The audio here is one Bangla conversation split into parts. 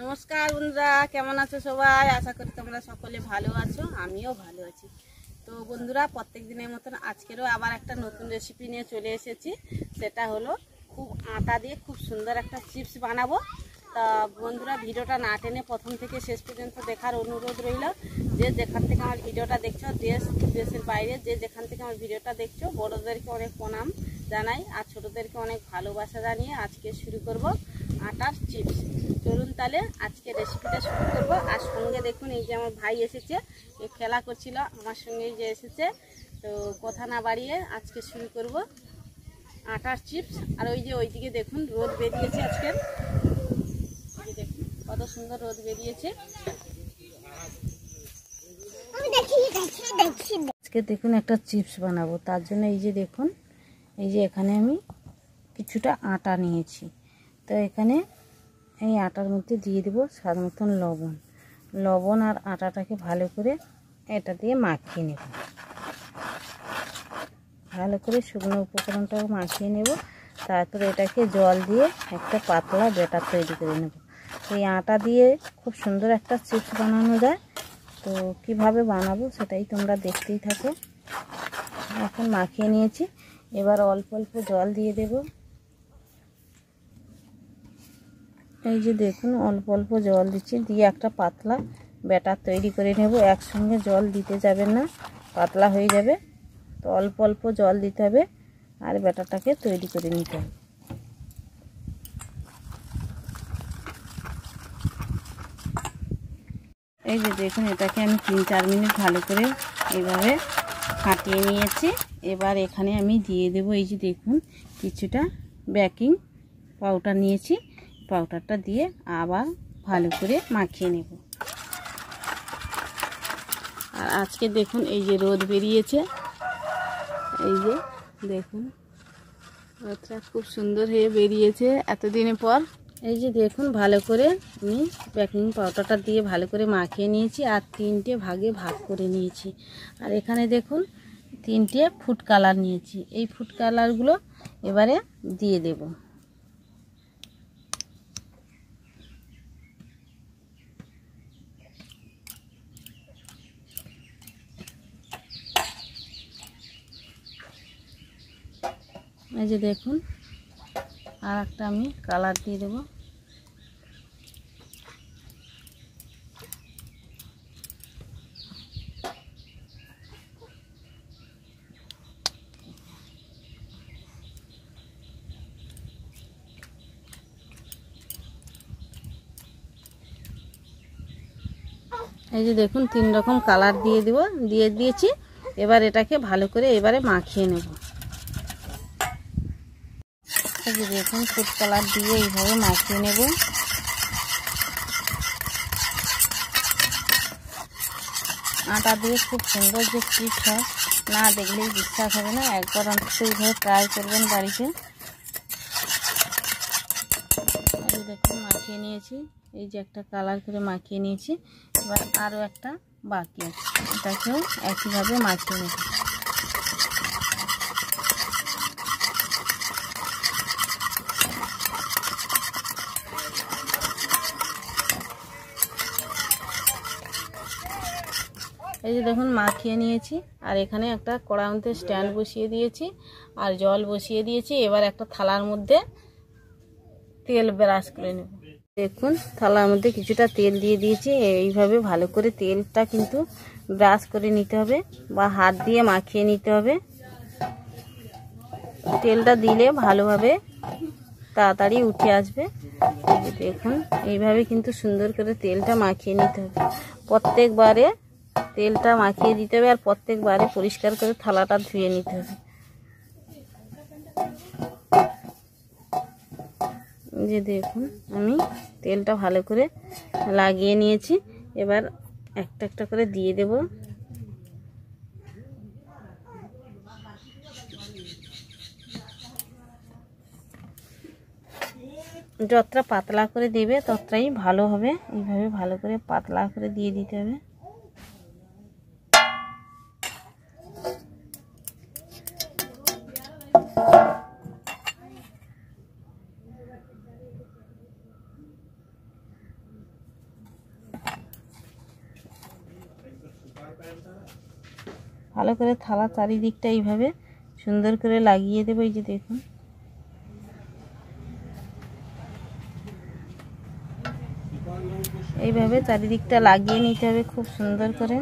নমস্কার বন্ধুরা, কেমন আছো সবাই? আশা করি তোমরা সকলে ভালো আছো, আমিও ভালো আছি। তো বন্ধুরা, প্রত্যেক দিনের মতন আজকেরও আবার একটা নতুন রেসিপি নিয়ে চলে এসেছি। সেটা হলো খুব আটা দিয়ে খুব সুন্দর একটা চিপস বানাবো। তা বন্ধুরা, ভিডিওটা না টেনে প্রথম থেকে শেষ পর্যন্ত দেখার অনুরোধ রইল। যে যেখান থেকে আমার ভিডিওটা দেখছো, দেশ দেশের বাইরে যে যেখান থেকে আমার ভিডিওটা দেখছো, বড়োদেরকে অনেক প্রণাম জানাই আর ছোটোদেরকে অনেক ভালোবাসা জানিয়ে আজকে শুরু করব আটার চিপস। চলুন তাহলে আজকে রেসিপিটা শুরু করব। আর সঙ্গে দেখুন, এই যে আমার ভাই এসেছে, এ খেলা করছিল আমার সঙ্গেই যে এসেছে। তো কথা না বাড়িয়ে আজকে শুরু করব আটার চিপস। আর ওই যে ওইদিকে দেখুন রোদ বেরিয়েছে আজকের, দেখুন কত সুন্দর রোদ বেরিয়েছে। আজকে দেখুন একটা চিপস বানাবো, তার জন্য এই যে দেখুন, এই যে এখানে আমি কিছুটা আটা নিয়েছি। তো এখানে এই আটার মধ্যে দিয়ে দেবো স্বাদ মতন লবণ আর আটাটাকে ভালো করে এটা দিয়ে মাখিয়ে নেব। ভালো করে শুকনো উপকরণটাও মাখিয়ে নেব। তারপরে এটাকে জল দিয়ে একটা পাতলা ব্যাটার তৈরি করে নেব। এই আটা দিয়ে খুব সুন্দর একটা চিপস বানানো যায়। তো কিভাবে বানাবো সেটাই তোমরা দেখতেই থাকো। এখন মাখিয়ে নিয়েছি, এবার অল্প অল্প জল দিয়ে দেব। এই যে দেখুন অল্প অল্প জল দিচ্ছি, দিয়ে একটা পাতলা ব্যাটার তৈরি করে নেব। একসঙ্গে জল দিতে যাবেন না, পাতলা হয়ে যাবে। তো অল্প অল্প জল দিতে হবে আর ব্যাটারটাকে তৈরি করে নিতে হবে। এই যে দেখুন, এটাকে আমি 3-4 মিনিট ভালো করে এইভাবে ফাটিয়ে নিয়েছি। এবার এখানে আমি দিয়ে দেব, এই যে দেখুন কিছুটা বেকিং পাউডার নিয়েছি। পাউডারটা দিয়ে আবার ভালো করে মাখিয়ে নেব। আর আজকে দেখুন এই যে রোদ বেরিয়েছে, এই যে দেখুন রোদটা খুব সুন্দর হয়ে বেরিয়েছে এতদিনের পর। এই যে দেখুন ভালো করে আমি বেকিং পাউডারটা দিয়ে ভালো করে মাখিয়ে নিয়েছি আর 3টে ভাগে ভাগ করে নিয়েছি। আর এখানে দেখুন 3টে ফুড কালার নিয়েছি। এই ফুড কালারগুলো এবারে দিয়ে দেব। এই যে দেখুন আর একটা আমি কালার দিয়ে দেব। এই যে দেখুন 3 রকম কালার দিয়ে দিয়েছি। এবার এটাকে ভালো করে এবারে মাখিয়ে নেব। এই যে দেখুন ফুড কালার দিয়ে এইভাবে মাখিয়ে নেব। আটা দিয়ে খুব সুন্দর যে চিপস হয়, না দেখলেই বিশ্বাস হবে না। একবার অন্তত এইভাবে ট্রাই করবেন বাড়িতে। এই যে দেখুন মাখিয়ে নিয়েছি, এই যে একটা কালার করে মাখিয়ে নিয়েছি। এবার আরও একটা বাকি আছে, এটাকেও একইভাবে মাখিয়ে নেব। এই যে দেখুন মাখিয়ে নিয়েছি। আর এখানে একটা কড়ার মধ্যে স্ট্যান্ড বসিয়ে দিয়েছি আর জল বসিয়ে দিয়েছি। এবার একটা থালার মধ্যে তেল ব্রাশ করে নেব। দেখুন থালার মধ্যে কিছুটা তেল দিয়ে দিয়েছি। এইভাবে ভালো করে তেলটা কিন্তু ব্রাশ করে নিতে হবে বা হাত দিয়ে মাখিয়ে নিতে হবে। তেলটা দিলে ভালোভাবে তাড়াতাড়ি উঠে আসবে। দেখুন এইভাবে কিন্তু সুন্দর করে তেলটা মাখিয়ে নিতে হবে। প্রত্যেকবারে তেলটা মাখিয়ে দিতে হবে আর প্রত্যেকবারে পরিষ্কার করে থালাটা ধুয়ে নিতে হবে। যে দেখুন আমি তেলটা ভালো করে লাগিয়ে নিয়েছি। এবার একটা একটা করে দিয়ে দেব। যতটা পাতলা করে দেবে ততটাই ভালো হবে। এইভাবে ভালো করে পাতলা করে দিয়ে দিতে হবে। ভালো করে থালা চারিদিকটা এইভাবে সুন্দর করে লাগিয়ে দেবো। এই যে দেখুন এইভাবে চারিদিকটা লাগিয়ে নিতে হবে খুব সুন্দর করে।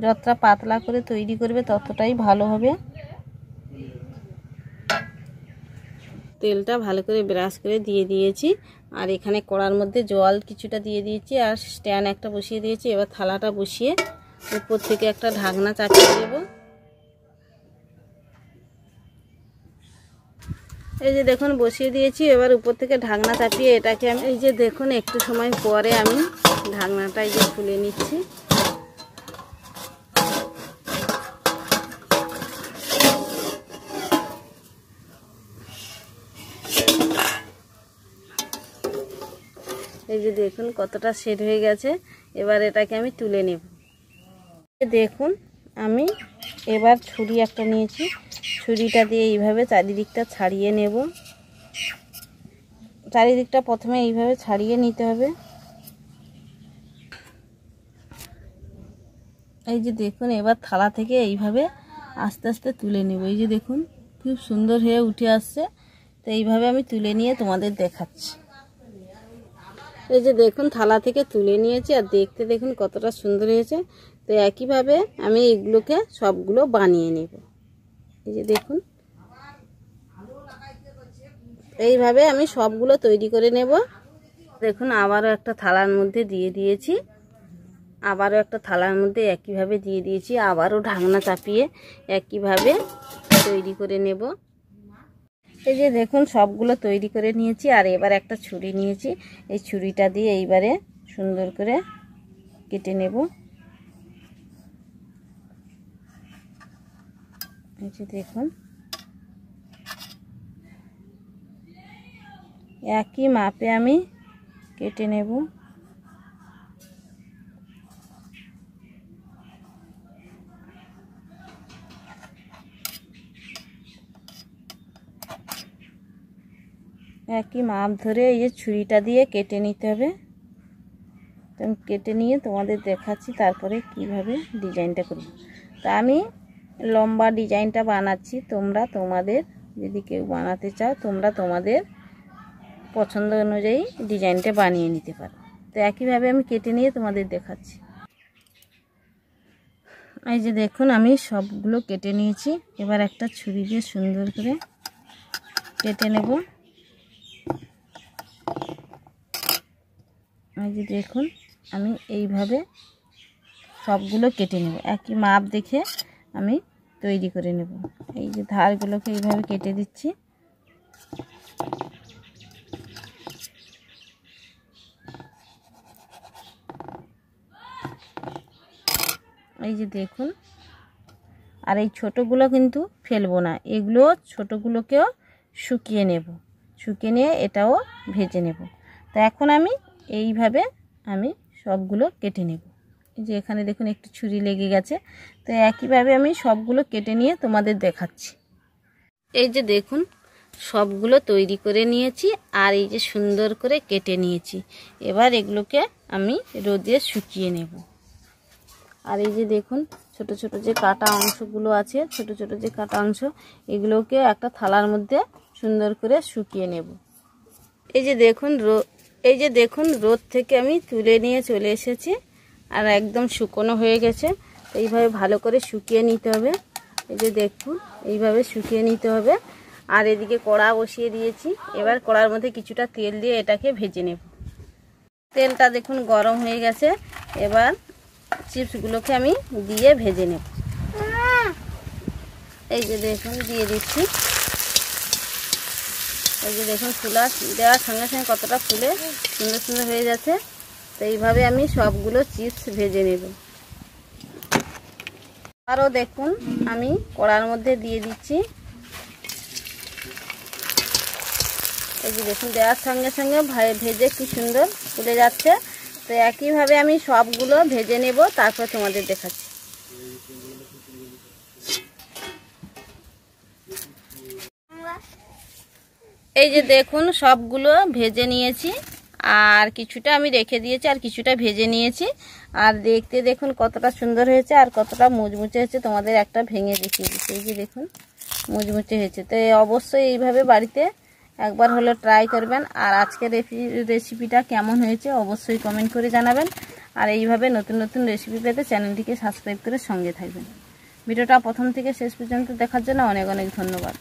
যতটা পাতলা করে তৈরি করবে ততটাই ভালো হবে। তেলটা ভালো করে ব্রাশ করে দিয়ে দিয়েছি, আর এখানে কড়ার মধ্যে জল কিছুটা দিয়ে দিয়েছি, আর স্ট্যান্ড একটা বসিয়ে দিয়েছি। এবার থালাটা বসিয়ে উপর থেকে একটা ঢাকনা চাপিয়ে দেব। এই যে দেখুন বসিয়ে দিয়েছি, এবার উপর থেকে ঢাকনা চাপিয়ে এটাকে আমি এই যে দেখুন একটু সময় পরে আমি ঢাকনাটা এই যে খুলে নিচ্ছি। এই যে দেখুন কতটা সেট হয়ে গেছে। এবার এটাকে আমি তুলে নেব। দেখুন আমি এবার ছুরি একটা নিয়েছি, ছুরিটা দিয়ে এইভাবে চারিদিকটা ছাড়িয়ে নেব। চারিদিকটা প্রথমে এইভাবে ছাড়িয়ে নিতে হবে। এই যে দেখুন এবার থালা থেকে এইভাবে আস্তে আস্তে তুলে নেব। এই যে দেখুন খুব সুন্দর হয়ে উঠে আসছে। তো এইভাবে আমি তুলে নিয়ে তোমাদের দেখাচ্ছি। এই যে দেখুন থালা থেকে তুলে নিয়েছি, আর দেখতে দেখুন কতটা সুন্দর হয়েছে। তো একইভাবে আমি এগুলোকে সবগুলো বানিয়ে নেব। এই যে দেখুন এইভাবে আমি সবগুলো তৈরি করে নেব। দেখুন আবারও একটা থালার মধ্যে দিয়ে দিয়েছি, আবারও একটা থালার মধ্যে একইভাবে দিয়ে দিয়েছি, আবারও ঢাকনা চাপিয়ে একইভাবে তৈরি করে নেব। এই যে দেখুন সবগুলো তৈরি করে নিয়েছি, আর এবার একটা ছুরি নিয়েছি। এই ছুরিটা দিয়ে এইবারে সুন্দর করে কেটে নেব। এই যে দেখুন একই মাপে আমি কেটে নেব। একই মাপ ধরে এই যে ছুরিটা দিয়ে কেটে নিতে হবে। তো আমি কেটে নিয়ে তোমাদের দেখাচ্ছি তারপরে কিভাবে ডিজাইনটা করব। তা আমি লম্বা ডিজাইনটা বানাচ্ছি, তোমরা তোমাদের যদি কেউ বানাতে চাও তোমরা তোমাদের পছন্দ অনুযায়ী ডিজাইনটা বানিয়ে নিতে পারো। তো একইভাবে আমি কেটে নিয়ে তোমাদের দেখাচ্ছি। এই যে দেখুন আমি সবগুলো কেটে নিয়েছি। এবার একটা ছুরি দিয়ে সুন্দর করে কেটে নেব। এই যে দেখুন আমি এইভাবে সবগুলো কেটে নেব, একই মাপ দেখে আমি তৈরি করে নেব। এই যে ধারগুলোকে এইভাবে কেটে দিচ্ছি। এই যে দেখুন, আর এই ছোটোগুলো কিন্তু ফেলবো না, এগুলো ছোটোগুলোকেও শুকিয়ে নেব, শুকিয়ে নিয়ে এটাও ভেজে নেব। তো এখন আমি এইভাবে আমি সবগুলো কেটে নেব। এই যে এখানে দেখুন একটু ছুরি লেগে গেছে। তো একইভাবে আমি সবগুলো কেটে নিয়ে তোমাদের দেখাচ্ছি। এই যে দেখুন সবগুলো তৈরি করে নিয়েছি, আর এই যে সুন্দর করে কেটে নিয়েছি। এবার এগুলোকে আমি রোদে শুকিয়ে নেব। আর এই যে দেখুন ছোট ছোট যে কাটা অংশগুলো আছে, ছোট ছোট যে কাটা অংশ, এগুলোকে একটা থালার মধ্যে সুন্দর করে শুকিয়ে নেব। এই যে দেখুন রোদ থেকে আমি তুলে নিয়ে চলে এসেছি, আর একদম শুকনো হয়ে গেছে। এইভাবে ভালো করে শুকিয়ে নিতে হবে। এই যে দেখুন এইভাবে শুকিয়ে নিতে হবে। আর এদিকে কড়া বসিয়ে দিয়েছি। এবার কড়ার মধ্যে কিছুটা তেল দিয়ে এটাকে ভেজে নেব। তেলটা দেখুন গরম হয়ে গেছে। এবার চিপসগুলোকে আমি দিয়ে ভেজে নেব। এই যে দেখুন দিয়ে দিচ্ছি। এই যে দেখুন ফুলা দেওয়ার সঙ্গে সঙ্গে কতটা ফুলে সুন্দর সুন্দর হয়ে যাচ্ছে। তো এইভাবে আমি সবগুলো চিপস ভেজে নেব। আরও দেখুন আমি কড়ার মধ্যে দিয়ে দিচ্ছি। এই যে দেখুন দেওয়ার সঙ্গে সঙ্গে ভেজে কি সুন্দর ফুলে যাচ্ছে। তো একইভাবে আমি সবগুলো ভেজে নেব, তারপর তোমাদের দেখাচ্ছি। এই যে দেখুন সবগুলো ভেজে নিয়েছি, আর কিছুটা আমি রেখে দিয়েছি আর কিছুটা ভেজে নিয়েছি। আর দেখতে দেখুন কতটা সুন্দর হয়েছে আর কতটা মুচমুচে হয়েছে, তোমাদের একটা ভেঙে দেখিয়ে দিচ্ছি। এই যে দেখুন মুচমুচে হয়েছে। তো অবশ্যই এইভাবে বাড়িতে একবার হলো ট্রাই করবেন। আর আজকের রেসিপিটা কেমন হয়েছে অবশ্যই কমেন্ট করে জানাবেন। আর এইভাবে নতুন নতুন রেসিপি পেতে চ্যানেলটিকে সাবস্ক্রাইব করে সঙ্গে থাকবেন। ভিডিওটা প্রথম থেকে শেষ পর্যন্ত দেখার জন্য অনেক অনেক ধন্যবাদ।